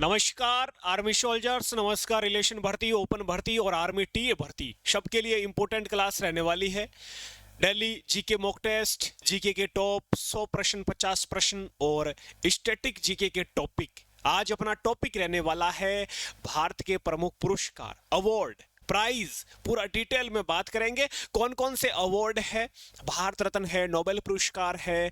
नमस्कार army soldiers. नमस्कार। Relation भर्ती, ओपन भर्ती और आर्मी टीए भर्ती सबके लिए इंपॉर्टेंट क्लास रहने वाली है। Daily GK mock test, GK के टॉप 100 प्रश्न, 50 प्रश्न और स्टैटिक जीके के टॉपिक। आज अपना टॉपिक रहने वाला है भारत के प्रमुख पुरस्कार, अवार्ड, प्राइज, पूरा डिटेल में बात करेंगे। कौन कौन से अवार्ड है, भारत रत्न है, नोबेल पुरस्कार है,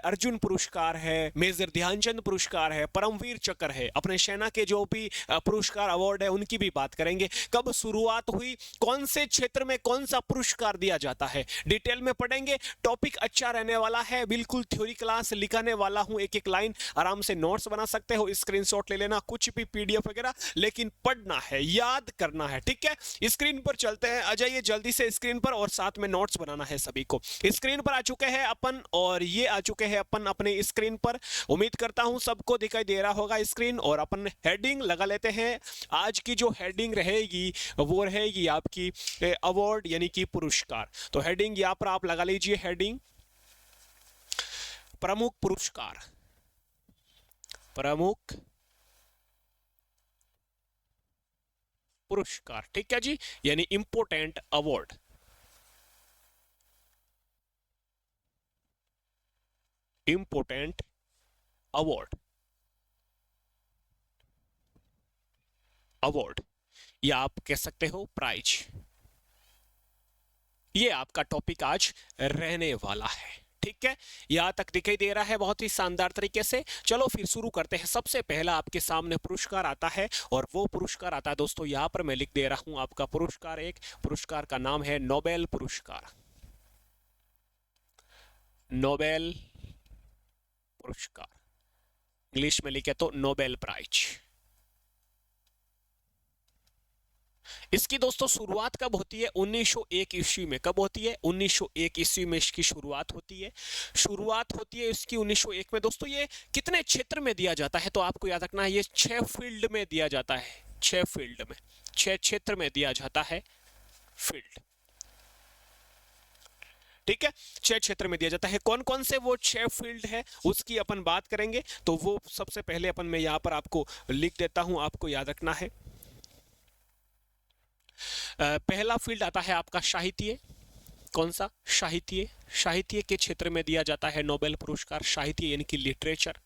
अर्जुन पुरस्कार है, मेजर ध्यानचंद पुरस्कार है, परमवीर चक्र है, अपने सेना के जो भी पुरस्कार अवार्ड है उनकी भी बात करेंगे। कब शुरुआत हुई, कौन से क्षेत्र में कौन सा पुरस्कार दिया जाता है, डिटेल में पढ़ेंगे। टॉपिक अच्छा रहने वाला है, बिल्कुल थ्योरी क्लास लिखाने वाला हूं। एक एक लाइन आराम से नोट्स बना सकते हो, स्क्रीनशॉट ले लेना, कुछ भी पीडीएफ वगैरह, लेकिन पढ़ना है, याद करना है, ठीक है। स्क्रीन पर चलते हैं, आ जाइए जल्दी से स्क्रीन पर, और साथ में नोट्स बनाना है सभी को। स्क्रीन पर आ चुके हैं अपन, और ये आ चुके हैं अपन अपने स्क्रीन पर। उम्मीद करता हूं सबको दिखाई दे रहा होगा स्क्रीन। और अपन हेडिंग लगा लेते हैं। आज की जो हेडिंग रहेगी वो रहेगी आपकी अवार्ड यानी कि पुरस्कार। तो हेडिंग यहां पर आप लगा लीजिए, हेडिंग प्रमुख पुरस्कार, प्रमुख पुरस्कार, ठीक है जी, यानी important award. Important award, award या आप कह सकते हो प्राइज। ये आपका टॉपिक आज रहने वाला है, ठीक है। यहां तक दिखाई दे रहा है बहुत ही शानदार तरीके से। चलो फिर शुरू करते हैं। सबसे पहला आपके सामने पुरस्कार आता है, और वो पुरस्कार आता है दोस्तों, यहां पर मैं लिख दे रहा हूं आपका पुरस्कार। एक पुरस्कार का नाम है नोबेल पुरस्कार, नोबेल पुरस्कार, इंग्लिश में लिखे तो नोबेल प्राइज। इसकी दोस्तों शुरुआत कब होती है? 1901 ईस्वी में। कब होती है? 1901 ईस्वी में इसकी शुरुआत होती है। शुरुआत होती है इसकी 1901 में। दोस्तों ये कितने क्षेत्र में दिया जाता है? तो आपको याद रखना है, ये 6 फील्ड में दिया जाता है। 6 फील्ड में, 6 क्षेत्र में दिया जाता है, फील्ड, ठीक है। 6 क्षेत्र में दिया जाता है। कौन कौन से वो 6 फील्ड है उसकी अपन बात करेंगे। तो वो सबसे पहले अपन, मैं यहाँ पर आपको लिख देता हूं, आपको याद रखना है। पहला फील्ड आता है आपका साहित्य। कौन सा? साहित्य। साहित्य के क्षेत्र में दिया जाता है नोबेल पुरस्कार, साहित्य यानी कि लिटरेचर।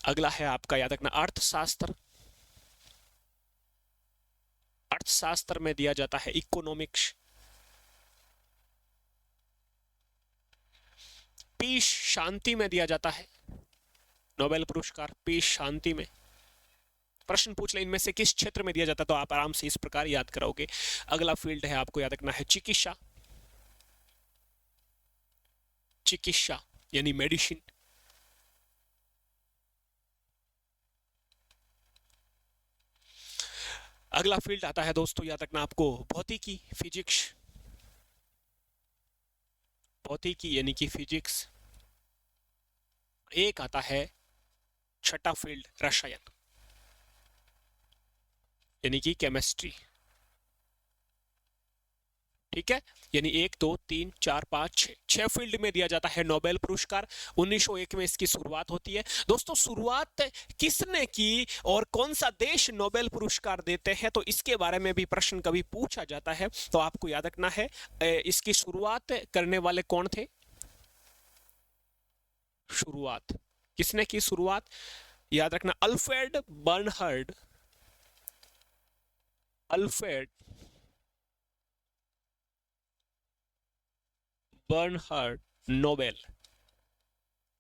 अगला है आपका, याद रखना, अर्थशास्त्र। अर्थशास्त्र में दिया जाता है इकोनॉमिक्स। पीस, शांति में दिया जाता है नोबेल पुरस्कार, पीस, शांति में। प्रश्न पूछ ले इनमें से किस क्षेत्र में दिया जाता है, तो आप आराम से इस प्रकार याद कराओगे। अगला फील्ड है आपको याद रखना है चिकित्सा। चिकित्सा यानी मेडिसिन। अगला फील्ड आता है दोस्तों, याद रखना आपको, भौतिकी, फिजिक्स। भौतिकी यानी कि फिजिक्स। एक आता है छठा फील्ड, रसायन यानी कि केमिस्ट्री, ठीक है। यानी 1 2 3 4 5 6, 6 फील्ड में दिया जाता है नोबेल पुरस्कार। 1901 में इसकी शुरुआत होती है। दोस्तों शुरुआत किसने की और कौन सा देश नोबेल पुरस्कार देते हैं, तो इसके बारे में भी प्रश्न कभी पूछा जाता है। तो आपको याद रखना है इसकी शुरुआत करने वाले कौन थे। शुरुआत किसने की? शुरुआत याद रखना, Alfred Bernhard, Alfred Bernhard Nobel,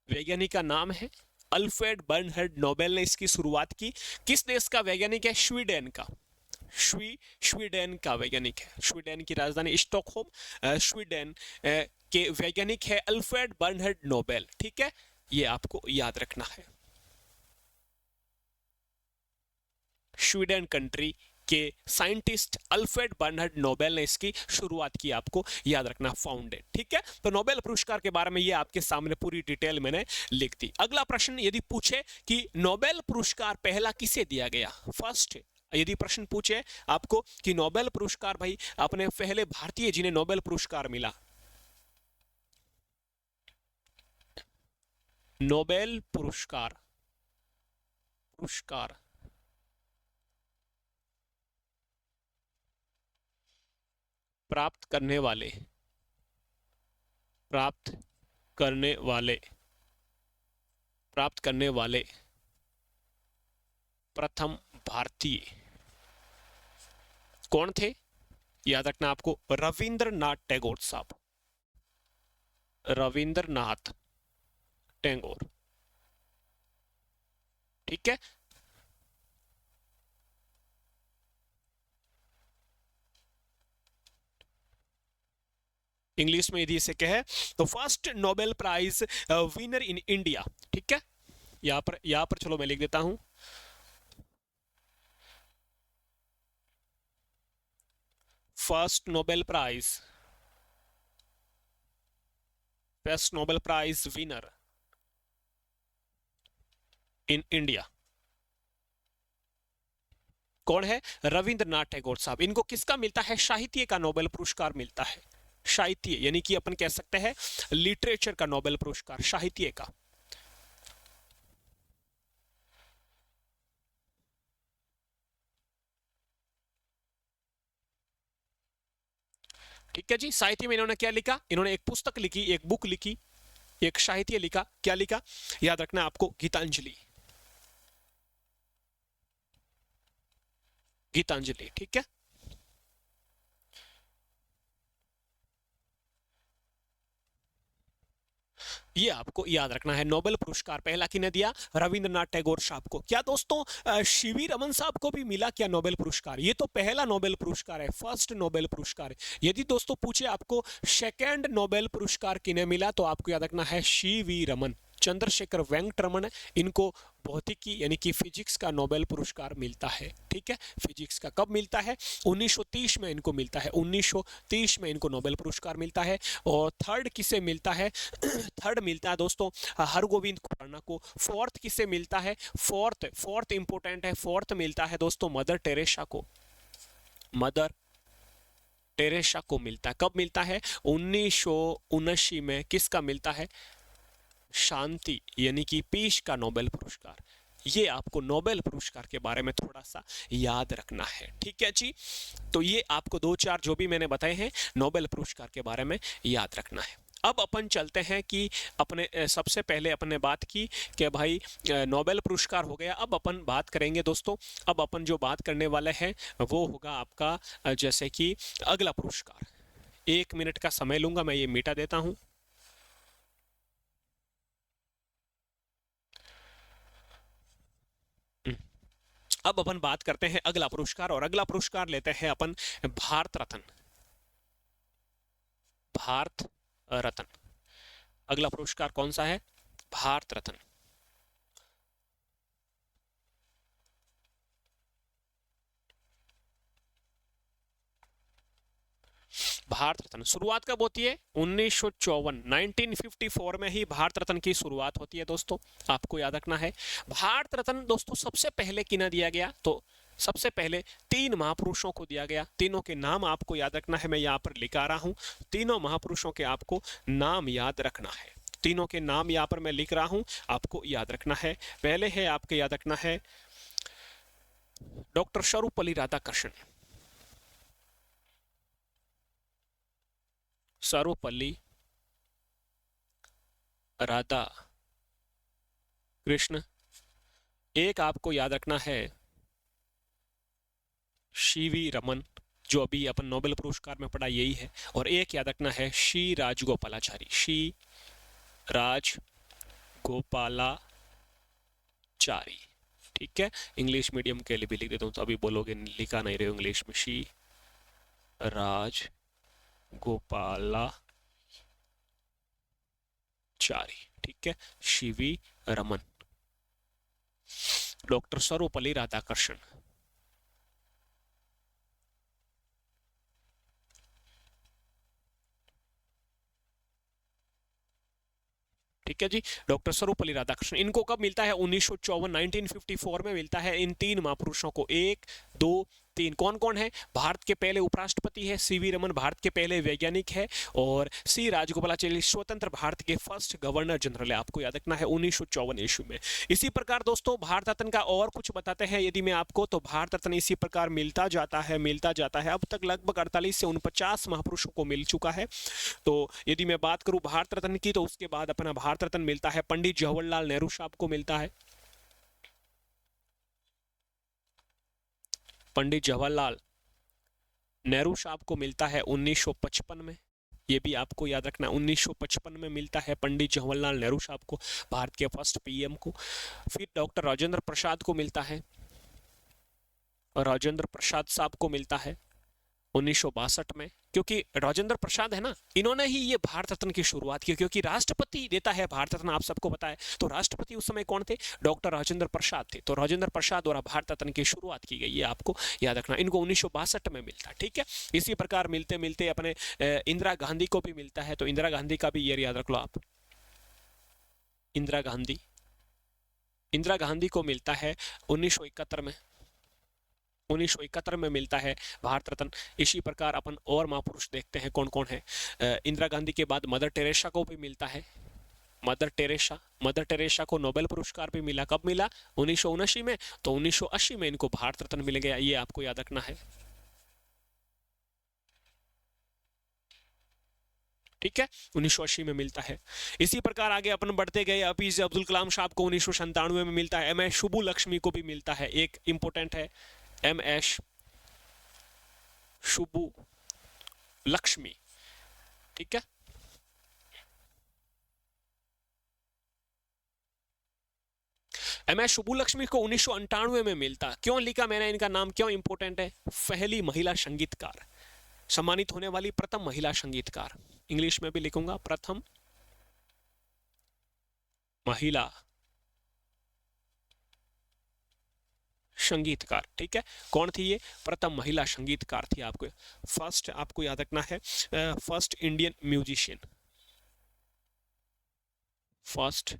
वैज्ञानिक का नाम है अल्फ्रेड बर्नहार्ड नोबेल ने इसकी शुरुआत की। किस देश का वैज्ञानिक है? स्वीडन का। स्वीडन का वैज्ञानिक है। स्वीडन की राजधानी स्टॉकहोम। स्वीडन के वैज्ञानिक है अल्फ्रेड बर्नहार्ड नोबेल, ठीक है। ये आपको याद रखना है। स्वीडन कंट्री के साइंटिस्ट अल्फ्रेड बर्नहार्ड नोबेल ने इसकी शुरुआत की, आपको याद रखना, फाउंडेड, ठीक है। तो नोबेल पुरस्कार के बारे में ये आपके सामने पूरी डिटेल मैंने लिख दी। अगला प्रश्न यदि पूछे कि नोबेल पुरस्कार पहला किसे दिया गया, फर्स्ट यदि प्रश्न पूछे आपको कि नोबेल पुरस्कार भाई अपने पहले भारतीय जिन्हें नोबेल पुरस्कार मिला, नोबेल पुरस्कार पुरस्कार प्राप्त करने वाले प्राप्त करने वाले प्राप्त करने वाले प्रथम भारतीय कौन थे? याद रखना आपको, रविंद्रनाथ टैगोर साहब, रविंद्रनाथ टैगोर। ठीक है, इंग्लिश में यदि इसे कहे तो first Nobel prize winner in India. ठीक है, यहां पर चलो मैं लिख देता हूं, first Nobel prize, first Nobel prize winner in India कौन है? रविंद्रनाथ टैगोर साहब। इनको किसका मिलता है? साहित्य का नोबेल पुरस्कार मिलता है। साहित्य यानी कि अपन कह सकते हैं लिटरेचर का नोबेल पुरस्कार, साहित्य का। ठीक है जी, साहित्य में इन्होंने क्या लिखा? इन्होंने एक पुस्तक लिखी, एक बुक लिखी, एक साहित्य लिखा। क्या लिखा? याद रखना आपको, गीतांजलि, गीतांजलि। ठीक है, ये आपको याद रखना है। नोबेल पुरस्कार पहला किन्हें दिया? रविंद्रनाथ टैगोर साहब को। क्या दोस्तों सीवी रमन साहब को भी मिला क्या नोबेल पुरस्कार? ये तो पहला नोबेल पुरस्कार है, फर्स्ट नोबेल पुरस्कार है। यदि दोस्तों पूछे आपको सेकंड नोबेल पुरस्कार किन्हें मिला, तो आपको याद रखना है सीवी रमन, चंद्रशेखर वेंकटरमन। इनको भौतिकी यानी कि फिजिक्स का नोबेल पुरस्कार मिलता है। ठीक है, फिजिक्स का कब मिलता है? 1930 में इनको मिलता है, 1930 में इनको नोबेल पुरस्कार मिलता है। और थर्ड किसे मिलता है? थर्ड मिलता है दोस्तों हरगोविंद खुराना को। फोर्थ किसे मिलता है? फोर्थ इंपोर्टेंट है, फोर्थ मिलता है दोस्तों मदर टेरेसा को, मदर टेरेसा को मिलता है। कब मिलता है? 1979 में। किसका मिलता है? शांति यानी कि पीस का नोबेल पुरस्कार। ये आपको नोबेल पुरस्कार के बारे में थोड़ा सा याद रखना है। ठीक है जी, तो ये आपको दो चार जो भी मैंने बताए हैं नोबेल पुरस्कार के बारे में याद रखना है। अब अपन चलते हैं कि अपने सबसे पहले अपन ने बात की कि भाई नोबेल पुरस्कार हो गया। अब अपन बात करेंगे दोस्तों, अब अपन जो बात करने वाले हैं वो होगा आपका जैसे कि अगला पुरस्कार। 1 मिनट का समय लूंगा, मैं ये मिटा देता हूं। अब अपन बात करते हैं अगला पुरस्कार, और अगला पुरस्कार लेते हैं अपन भारत रत्न, भारत रत्न। अगला पुरस्कार कौन सा है? भारत रत्न। भारत रत्न शुरुआत कब होती है? 1954, 1954 में ही भारत रत्न की शुरुआत होती है दोस्तों, आपको याद रखना है। भारत रत्न दोस्तों सबसे पहले किन्हें दिया गया? तो सबसे पहले 3 महापुरुषों को दिया गया। तीनों के नाम आपको याद रखना है, मैं यहाँ पर लिखा रहा हूँ। तीनों महापुरुषों के आपको नाम याद रखना है, तीनों के नाम यहाँ पर मैं लिख रहा हूँ, आपको याद रखना है। पहले है आपके याद रखना है डॉक्टर सर्वपल्ली राधाकृष्णन, सर्वपल्ली राधा कृष्ण। एक आपको याद रखना है सीवी रमन, जो अभी अपन नोबेल पुरस्कार में पढ़ा यही है। और एक याद रखना है सी राजगोपालाचारी, सी राजगोपालाचारी। ठीक है, इंग्लिश मीडियम के लिए भी लिख देता हूँ, तो अभी बोलोगे लिखा नहीं रहे इंग्लिश में। सी राजगोपालाचारी। ठीक है, सीवी रमन, डॉक्टर सर्वपल्ली राधाकृष्णन। ठीक है जी, डॉक्टर सर्वपल्ली राधाकृष्णन। इनको कब मिलता है? 1954, 1954 में मिलता है इन 3 महापुरुषों को। 1, 2 3 कौन कौन है? भारत के पहले उपराष्ट्रपति है सीवी रमन, भारत के पहले वैज्ञानिक है, और सी राजगोपालाचारी स्वतंत्र भारत के फर्स्ट गवर्नर जनरल है। आपको याद रखना है 1954 ईस्वी में। इसी प्रकार दोस्तों भारत रत्न का और कुछ बताते हैं यदि मैं आपको, तो भारत रत्न इसी प्रकार मिलता जाता है। अब तक लगभग 48 से 49 महापुरुषों को मिल चुका है। तो यदि मैं बात करूं भारत रत्न की, तो उसके बाद अपना भारत रत्न मिलता है पंडित जवाहरलाल नेहरू साहब को मिलता है। पंडित जवाहरलाल नेहरू साहब को मिलता है 1955 में। ये भी आपको याद रखना, 1955 में मिलता है पंडित जवाहरलाल नेहरू साहब को, भारत के फर्स्ट पीएम को। फिर डॉक्टर राजेंद्र प्रसाद को मिलता है, राजेंद्र प्रसाद साहब को मिलता है 1962 में, क्योंकि राजेंद्र प्रसाद है ना, इन्होंने ही ये भारत रत्न की शुरुआत की, क्योंकि राष्ट्रपति देता है भारत रत्न, आप सबको पता है। तो राष्ट्रपति उस समय कौन थे? डॉक्टर राजेंद्र प्रसाद थे। तो राजेंद्र प्रसाद द्वारा भारत रत्न की शुरुआत की गई, ये आपको याद रखना। इनको 1962 में मिलता है, ठीक है। इसी प्रकार मिलते मिलते अपने इंदिरा गांधी को भी मिलता है। तो इंदिरा गांधी का भी ईयर याद रख लो आप। इंदिरा गांधी को मिलता है 1971 में, 1971 में मिलता है भारत रत्न। इसी प्रकार अपन और महापुरुष देखते हैं कौन कौन है। इंदिरा गांधी के बाद मदर टेरेसा को भी मिलता है, मदर टेरेसा को नोबेल पुरस्कार भी मिला। कब मिला? 1979 में। तो 1980 में इनको भारत रत्न मिल गया, ये आपको याद रखना है, ठीक है। 1980 में मिलता है। इसी प्रकार आगे अपन बढ़ते गए। एपीजे अब्दुल कलाम साहब को 1997 में मिलता है। एम एस सुब्बुलक्ष्मी को भी मिलता है, एक इंपोर्टेंट है, एम एस सुब्बुलक्ष्मी, ठीक है। एम एस सुब्बुलक्ष्मी को 1998 में मिलता। क्यों लिखा मैंने इनका नाम, क्यों इंपोर्टेंट है? पहली महिला संगीतकार, सम्मानित होने वाली प्रथम महिला संगीतकार। इंग्लिश में भी लिखूंगा, प्रथम महिला संगीतकार, ठीक है। कौन थी ये? प्रथम महिला संगीतकार थी। आपको फर्स्ट, आपको याद रखना है, first Indian musician, first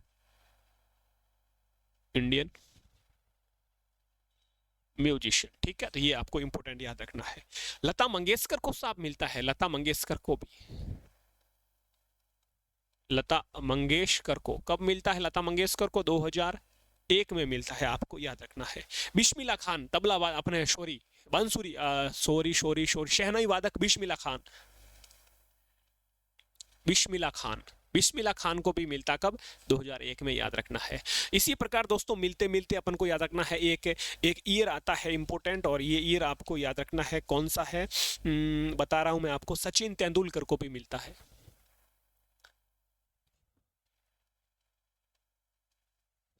Indian musician, ठीक है। तो ये आपको इंपोर्टेंट याद रखना है। लता मंगेशकर को साहब मिलता है, लता मंगेशकर को भी, लता मंगेशकर को कब मिलता है? लता मंगेशकर को 2001 में मिलता है, आपको याद रखना है। बिस्मिल्लाह खान तबला अपने बांसुरी शहनाई वादक बिस्मिल्लाह खान को भी मिलता। कब? 2001 में, याद रखना है। इसी प्रकार दोस्तों मिलते मिलते अपन को याद रखना है, एक ईयर आता है इंपोर्टेंट, और ये ईयर आपको याद रखना है कौन सा है, बता रहा हूं मैं आपको। सचिन तेंदुलकर को भी मिलता है,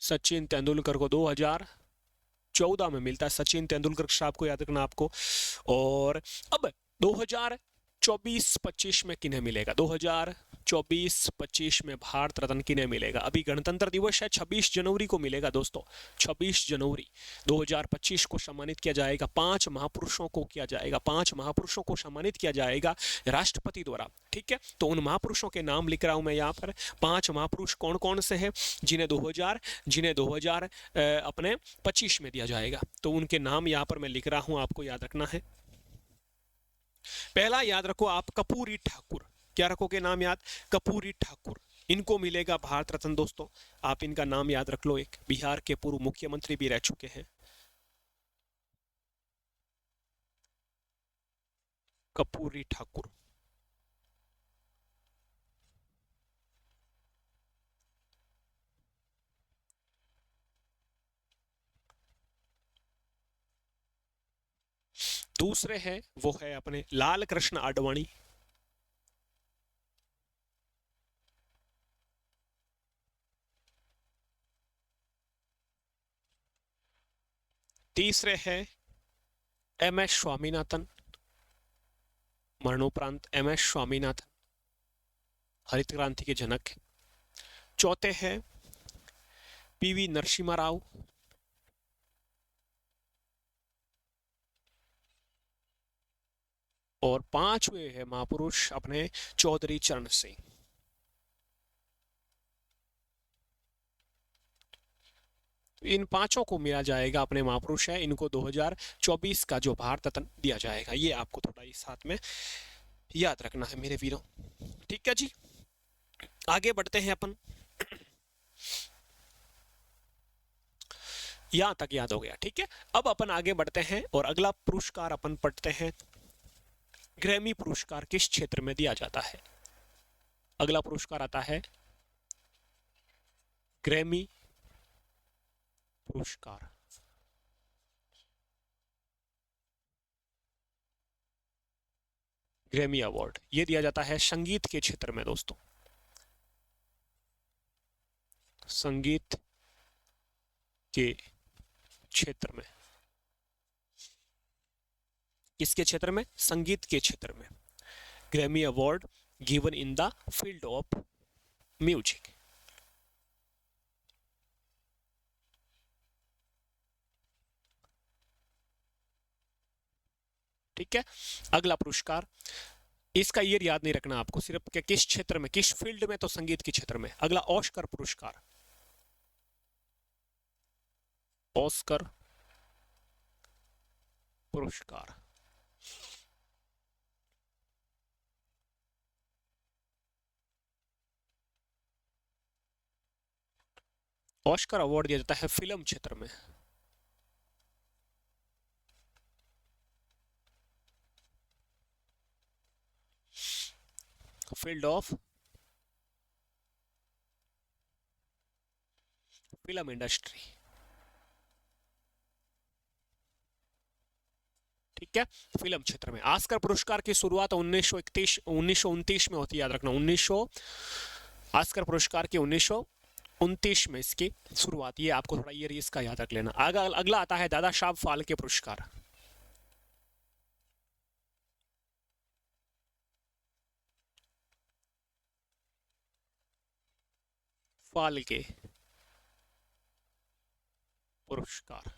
सचिन तेंदुलकर को 2014 में मिलता है। सचिन तेंदुलकर साहब को याद रखना आपको। और अब 2024-25 में किन्हें मिलेगा? 2024-25 में भारत रत्न किन्हें मिलेगा? अभी गणतंत्र दिवस है, 26 जनवरी को मिलेगा दोस्तों। 26 जनवरी 2025 को सम्मानित किया जाएगा। 5 महापुरुषों को किया जाएगा, 5 महापुरुषों को सम्मानित किया जाएगा राष्ट्रपति द्वारा, ठीक है। तो उन महापुरुषों के नाम लिख रहा हूं मैं यहाँ पर। 5 महापुरुष कौन कौन से हैं जिन्हें 2000 अपने 25 में दिया जाएगा? तो उनके नाम यहाँ पर मैं लिख रहा हूं, आपको याद रखना है। पहला याद रखो आप, कर्पूरी ठाकुर। क्या रखोगे नाम याद? कर्पूरी ठाकुर, इनको मिलेगा भारत रत्न दोस्तों। आप इनका नाम याद रख लो। एक बिहार के पूर्व मुख्यमंत्री भी रह चुके हैं, कर्पूरी ठाकुर। दूसरे हैं वो है अपने लाल कृष्ण आडवाणी, तीसरे हैं एम एस स्वामीनाथन, मरणोपरांत एम एस स्वामीनाथन, हरित क्रांति के जनक। चौथे हैं पीवी नरसिम्हा राव, और 5वें है महापुरुष अपने चौधरी चरण सिंह। इन पांचों को मिला जाएगा, अपने महापुरुष है, इनको 2024 का जो भारत रत्न दिया जाएगा। ये आपको थोड़ा इस साथ में याद रखना है मेरे वीरों। ठीक है जी, आगे बढ़ते हैं अपन। यहां तक याद हो गया, ठीक है। अब अपन आगे बढ़ते हैं और अगला पुरस्कार अपन पढ़ते हैं। ग्रैमी पुरस्कार किस क्षेत्र में दिया जाता है? अगला पुरस्कार आता है ग्रैमी पुरस्कार। ग्रैमी अवार्ड ये दिया जाता है संगीत के क्षेत्र में दोस्तों, संगीत के क्षेत्र में। किसके क्षेत्र में? संगीत के क्षेत्र में। Grammy award given in the field of music. ठीक है, अगला पुरस्कार, इसका ईयर याद नहीं रखना आपको, सिर्फ क्या किस क्षेत्र में, किस फील्ड में, तो संगीत के क्षेत्र में। अगला ऑस्कर पुरस्कार। ऑस्कर पुरस्कार ऑस्कर अवार्ड दिया जाता है फिल्म क्षेत्र में। Field of film industry. ठीक है, फिल्म क्षेत्र में। ऑस्कर पुरस्कार की शुरुआत 1929 में होती है, याद रखना 1900। ऑस्कर पुरस्कार की 1929 में इसकी शुरुआत, ये आपको थोड़ा ईयर इसका याद रख लेना। अगला आता है दादा साहब फाल्के पुरस्कार। फाल्के पुरस्कार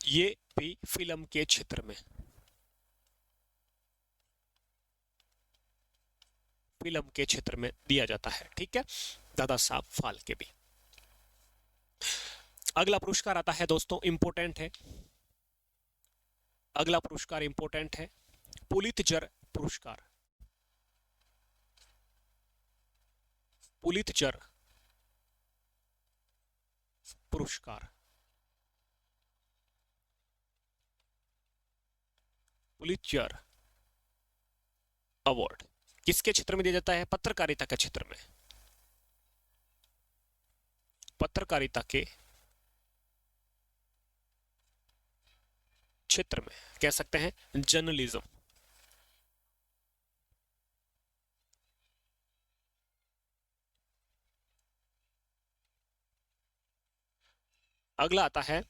ये भी फिल्म के क्षेत्र में, फिल्म के क्षेत्र में दिया जाता है। ठीक है, दादा साहब फाल्के भी। अगला पुरस्कार आता है दोस्तों, इंपोर्टेंट है, अगला पुरस्कार इंपोर्टेंट है, पुलित्जर पुरस्कार। पुलित्जर पुरस्कार, पुलित्जर अवार्ड किसके क्षेत्र में दिया जाता है? पत्रकारिता के क्षेत्र में। पत्रकारिता के क्षेत्र में कह सकते हैं, जर्नलिज्म। अगला आता है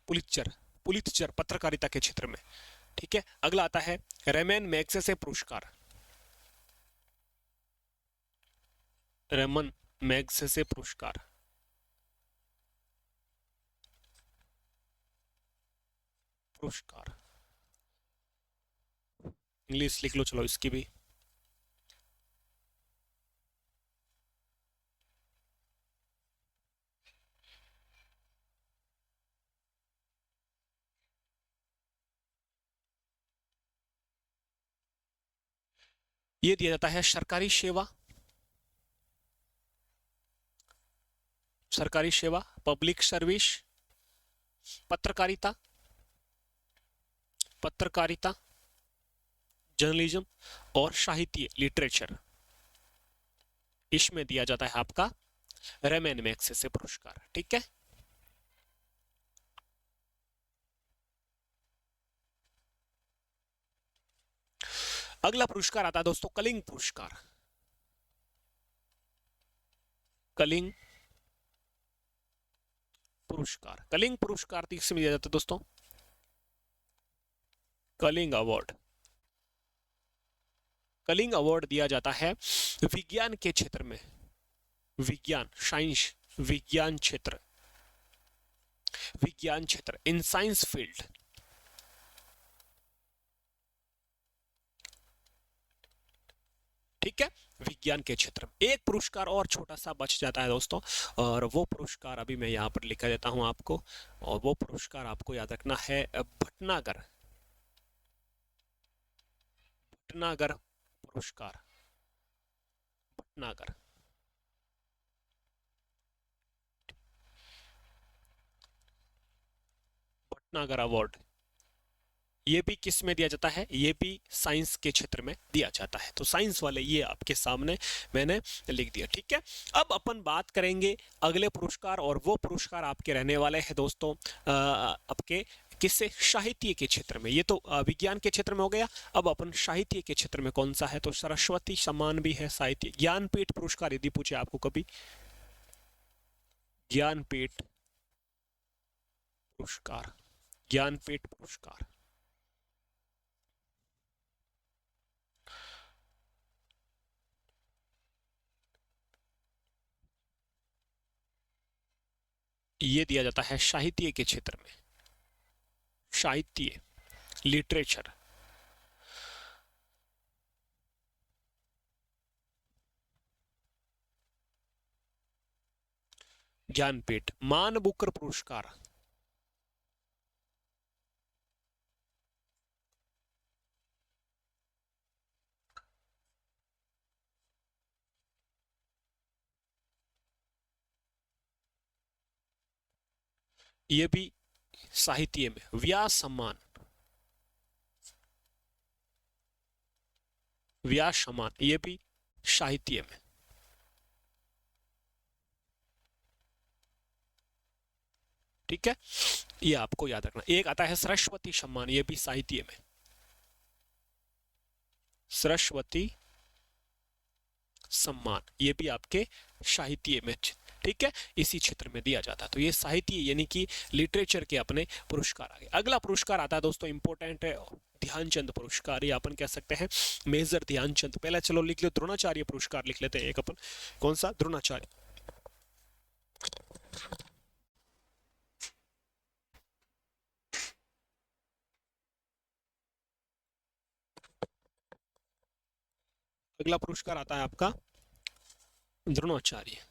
पुलित्जर, पुलित्जर पत्रकारिता के क्षेत्र में। ठीक है, अगला आता है रेमन मैग्सेसे पुरस्कार। रेमन मैग्सेसे पुरस्कार, पुरस्कार इंग्लिश लिख लो, चलो इसकी भी। ये दिया जाता है सरकारी सेवा, सरकारी सेवा, पब्लिक सर्विस, पत्रकारिता, पत्रकारिता, जर्नलिज्म और साहित्य, लिटरेचर, इसमें दिया जाता है आपका रेमन मैग्सेसे पुरस्कार। ठीक है, अगला पुरस्कार आता है दोस्तों कलिंग पुरस्कार। कलिंग पुरस्कार, कलिंग पुरस्कार किसमें दिया जाता है दोस्तों? कलिंग अवार्ड, कलिंग अवार्ड दिया जाता है विज्ञान के क्षेत्र में, विज्ञान, साइंस, विज्ञान क्षेत्र, विज्ञान क्षेत्र, इन साइंस फील्ड। ठीक है, विज्ञान के क्षेत्र में। एक पुरस्कार और छोटा सा बच जाता है दोस्तों, और वो पुरस्कार अभी मैं यहाँ पर लिखा देता हूँ आपको, और वो पुरस्कार आपको याद रखना है, भटनागर, भटनागर पुरस्कार, भटनागर। भटनागर अवार्ड, ये भी किस में दिया जाता है, ये भी साइंस के क्षेत्र में दिया जाता है। तो साइंस वाले ये आपके सामने मैंने लिख दिया। ठीक है, अब अपन बात करेंगे अगले पुरस्कार, और वो पुरस्कार आपके रहने वाले हैं दोस्तों आपके किससे, साहित्य के क्षेत्र में। ये तो विज्ञान के क्षेत्र में हो गया। अब अपन साहित्य के क्षेत्र में कौन सा है, तो सरस्वती सम्मान भी है, साहित्य ज्ञानपीठ पुरस्कार यदि पूछे आपको कभी, ज्ञानपीठ पुरस्कार, ज्ञानपीठ पुरस्कार। ये दिया जाता है साहित्य के क्षेत्र में, साहित्य, लिटरेचर। ज्ञानपीठ, मान बुकर पुरस्कार, ये भी साहित्य में। व्यास सम्मान, व्यास सम्मान ये भी साहित्य में। ठीक है, ये आपको याद रखना। एक आता है सरस्वती सम्मान, ये भी साहित्य में, सरस्वती सम्मान ये भी आपके साहित्य में, ठीक है, इसी क्षेत्र में दिया जाता है। तो ये साहित्य यानी कि लिटरेचर के अपने पुरस्कार आ गए। अगला पुरस्कार आता है दोस्तों, इंपॉर्टेंट है, ध्यानचंद पुरस्कार, ये अपन कह सकते हैं मेजर ध्यानचंद। पहले चलो लिख लो द्रोणाचार्य पुरस्कार लिख लेते हैं एक अपन, कौन सा, द्रोणाचार्य। अगला पुरस्कार आता है आपका द्रोणाचार्य।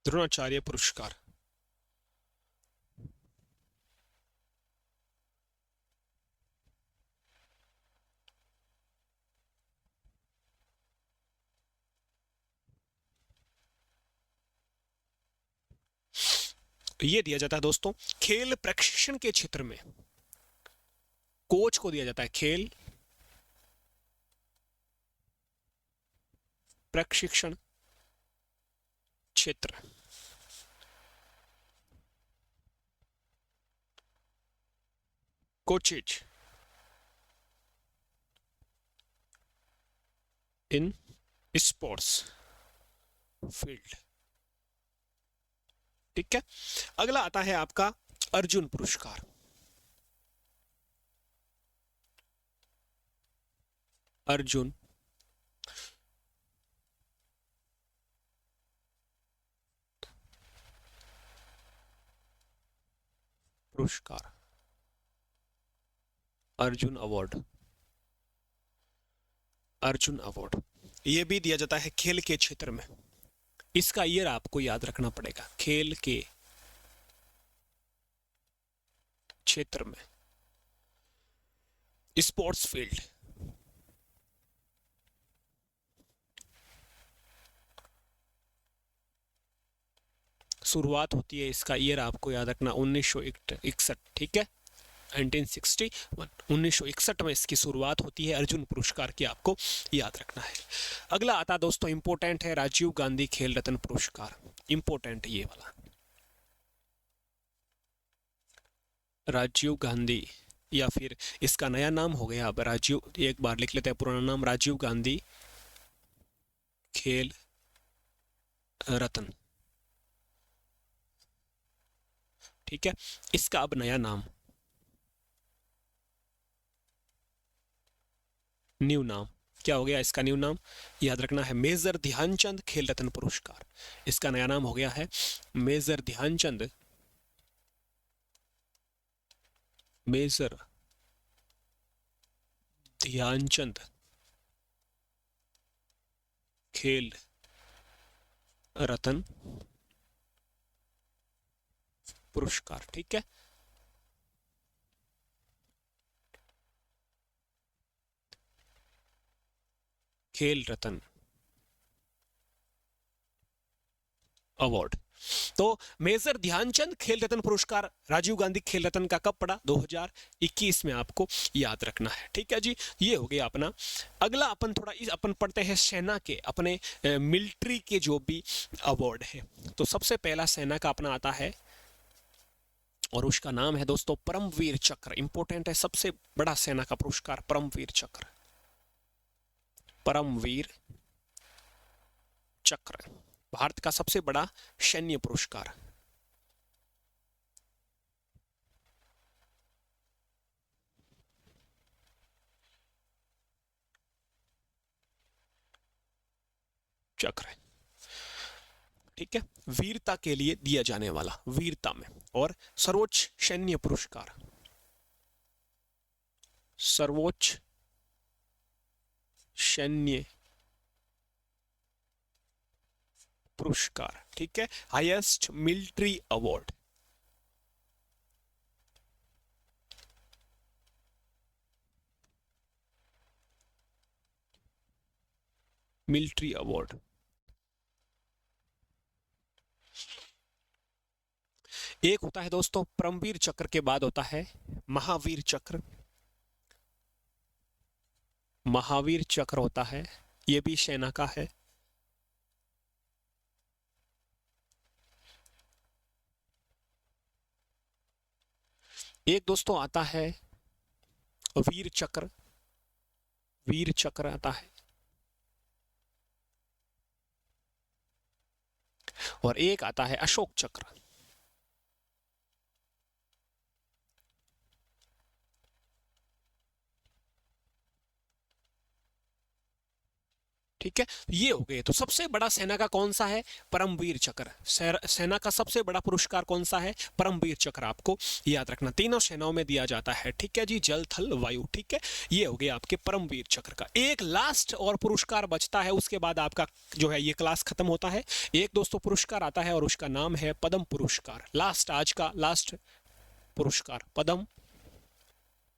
द्रोणाचार्य पुरस्कार, ये दिया जाता है दोस्तों खेल प्रशिक्षण के क्षेत्र में, कोच को दिया जाता है खेल प्रशिक्षण क्षेत्र। Coaches in sports field. ठीक है, अगला आता है आपका अर्जुन पुरस्कार। अर्जुन पुरस्कार, अर्जुन अवार्ड, अर्जुन अवार्ड ये भी दिया जाता है खेल के क्षेत्र में। इसका ईयर आपको याद रखना पड़ेगा, खेल के क्षेत्र में, स्पोर्ट्स फील्ड। शुरुआत होती है, इसका ईयर आपको याद रखना 1961। ठीक है, 1961, 1961 में इसकी शुरुआत होती है। अर्जुन पुरस्कार की आपको याद रखना है। अगला आता दोस्तों इंपॉर्टेंट है, राजीव गांधी खेल रत्न पुरस्कार। इंपॉर्टेंट ये वाला, राजीव गांधी, या फिर इसका नया नाम हो गया अब राजीव, एक बार लिख लेते हैं पुराना नाम, राजीव गांधी खेल रत्न। ठीक है, इसका अब नया नाम न्यू नाम, क्या हो गया इसका न्यू नाम? याद रखना है मेजर ध्यानचंद खेल रत्न पुरस्कार। इसका नया नाम हो गया है मेजर ध्यानचंद, मेजर ध्यानचंद खेल रत्न पुरस्कार। ठीक है, खेल रत्न अवार्ड। तो मेजर ध्यानचंद खेल रत्न पुरस्कार राजीव गांधी खेल रत्न का कब पड़ा? 2021 में, आपको याद रखना है। ठीक है जी, ये हो गया अपना। अगला अपन थोड़ा अपन पढ़ते हैं सेना के, अपने मिलिट्री के जो भी अवार्ड है। तो सबसे पहला सेना का अपना आता है और उसका नाम है दोस्तों परमवीर चक्र। इंपॉर्टेंट है, सबसे बड़ा सेना का पुरस्कार परमवीर चक्र, परमवीर चक्र भारत का सबसे बड़ा सैन्य पुरस्कार। चक्र, ठीक है, वीरता के लिए दिया जाने वाला, वीरता में। और सर्वोच्च सैन्य पुरस्कार, सर्वोच्च सैन्य पुरस्कार। ठीक है, highest military award, military award. एक होता है दोस्तों परमवीर चक्र के बाद होता है महावीर चक्र, महावीर चक्र होता है, यह भी सेना का है। एक दोस्तों आता है वीर चक्र, वीर चक्र आता है। और एक आता है अशोक चक्र। ठीक है, ये हो गए। तो सबसे बड़ा सेना का कौन सा है? परमवीर चक्र। सेना का सबसे बड़ा पुरस्कार कौन सा है? परमवीर चक्र। आपको याद रखना, तीनों सेनाओं में दिया जाता है। ठीक है जी, जल थल वायु। ठीक है, ये हो गया आपके परमवीर चक्र का। एक लास्ट और पुरस्कार बचता है, उसके बाद आपका जो है ये क्लास खत्म होता है। एक दोस्तों पुरस्कार आता है और उसका नाम है पद्म पुरस्कार। लास्ट, आज का लास्ट पुरस्कार पद्म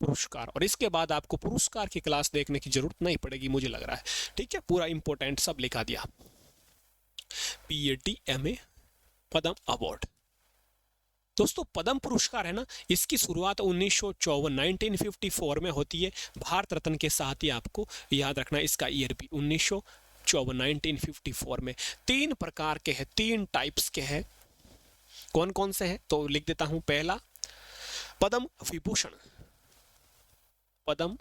पुरस्कार। और इसके बाद आपको पुरस्कार की क्लास देखने की जरूरत नहीं पड़ेगी, मुझे लग रहा है। ठीक है, पूरा इंपॉर्टेंट सब लिखा दिया। पीएटी एमए पद्म अवार्ड। दोस्तों पद्म पुरस्कार है ना, इसकी शुरुआत 1954 में होती है। भारत रत्न के साथ ही आपको याद रखना इसका ईयर भी 1954 में। 3 प्रकार के हैं, 3 टाइप्स के हैं। कौन कौन से हैं तो लिख देता हूं। पहला पद्म विभूषण, पद्म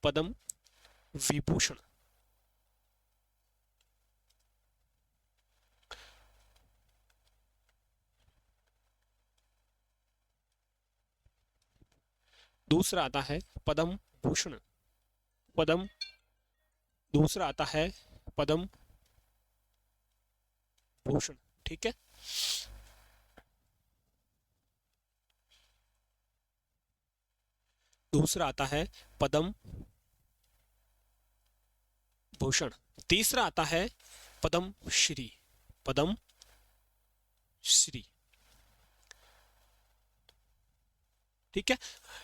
पद्म विभूषण। दूसरा आता है पद्म भूषण, पद्म। दूसरा आता है पद्म भूषण। ठीक है, दूसरा आता है पद्म भूषण। तीसरा आता है पद्म श्री, पद्म श्री। ठीक है,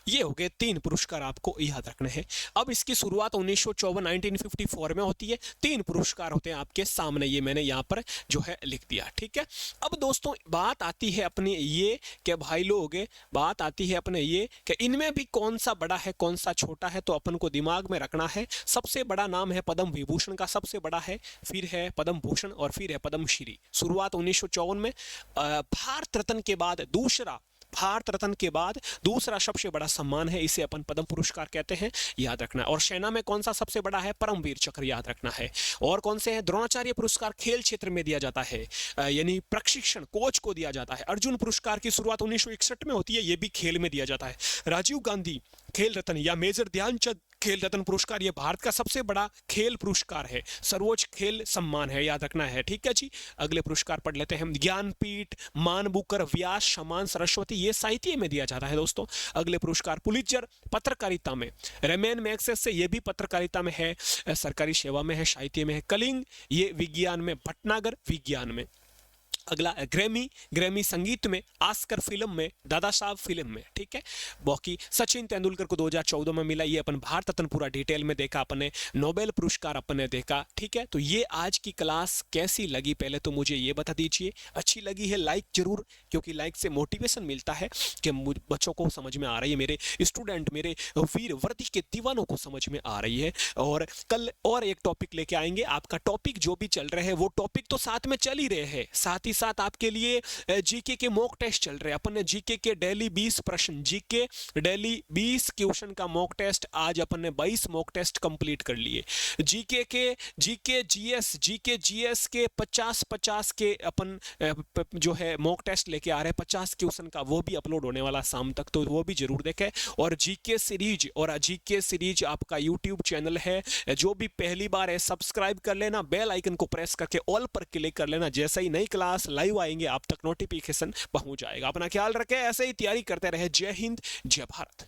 ये हो गए 3 पुरस्कार, आपको याद रखने हैं। अब इसकी शुरुआत 1954 में होती है। 3 पुरस्कार होते हैं आपके सामने, ये मैंने यहाँ पर जो है लिख दिया। ठीक है, अब दोस्तों बात आती है अपने ये कि भाई लोग, बात आती है अपने ये कि इनमें भी कौन सा बड़ा है कौन सा छोटा है, तो अपन को दिमाग में रखना है। सबसे बड़ा नाम है पद्म विभूषण का, सबसे बड़ा है, फिर है पद्म भूषण और फिर है पद्म श्री। शुरुआत 1954 में। भारत रत्न के बाद दूसरा, भारत रत्न के बाद दूसरा सबसे बड़ा सम्मान है, इसे अपन पद्म पुरस्कार कहते हैं, याद रखना। और सेना में कौन सा सबसे बड़ा है? परमवीर चक्र, याद रखना है। और कौन से हैं? द्रोणाचार्य पुरस्कार खेल क्षेत्र में दिया जाता है, यानी प्रशिक्षण कोच को दिया जाता है। अर्जुन पुरस्कार की शुरुआत 1961 में होती है, यह भी खेल में दिया जाता है। राजीव गांधी खेल रत्न या मेजर ध्यानचंद खेल रत्न पुरस्कार ये भारत का सबसे बड़ा खेल पुरस्कार है, सर्वोच्च खेल सम्मान है, याद रखना है। ठीक है जी, अगले पुरस्कार पढ़ लेते हैं हम। ज्ञानपीठ, मानबुकर, व्यास सम्मान, सरस्वती ये साहित्य में दिया जाता है दोस्तों। अगले पुरस्कार पुलित्जर पत्रकारिता में, रेमैन मैग्सेसे ये भी पत्रकारिता में है, सरकारी सेवा में है, साहित्य में है। कलिंग ये विज्ञान में, भटनागर विज्ञान में। अगला ग्रैमी, ग्रैमी संगीत में, ऑस्कर फिल्म में, दादा साहब फिल्म में। ठीक है, बाकी सचिन तेंदुलकर को 2014 में मिला, ये अपन भारत रत्न पूरा डिटेल में देखा अपने। नोबेल पुरस्कार अपन ने देखा। ठीक है, तो ये आज की क्लास कैसी लगी पहले तो मुझे ये बता दीजिए। अच्छी लगी है लाइक जरूर, क्योंकि लाइक से मोटिवेशन मिलता है कि बच्चों को समझ में आ रही है, मेरे स्टूडेंट, मेरे वीर वर्दी के दीवानों को समझ में आ रही है। और कल और एक टॉपिक लेके आएंगे। आपका टॉपिक जो भी चल रहे हैं वो टॉपिक तो साथ में चल ही रहे हैं, साथ ही साथ आपके लिए जीके के मॉक टेस्ट चल रहे हैं। अपन ने जीके के डेली 20 प्रश्न, जीके डेली 20 क्वेश्चन का मॉक टेस्ट आज अपन ने 22 मॉक टेस्ट कंप्लीट कर लिए। जीके जीएस के 50 के अपन जो है मॉक टेस्ट लेके आ रहे हैं 50 क्वेश्चन का, वो भी अपलोड होने वाला शाम तक, तो वो भी जरूर देखें। और जीके सीरीज आपका यूट्यूब चैनल है, जो भी पहली बार है सब्सक्राइब कर लेना, बेल आइकन को प्रेस करके ऑल पर क्लिक कर लेना। जैसे ही नई क्लास लाइव आएंगे आप तक नोटिफिकेशन पहुंच जाएगा। अपना ख्याल रखें, ऐसे ही तैयारी करते रहे। जय हिंद, जय भारत।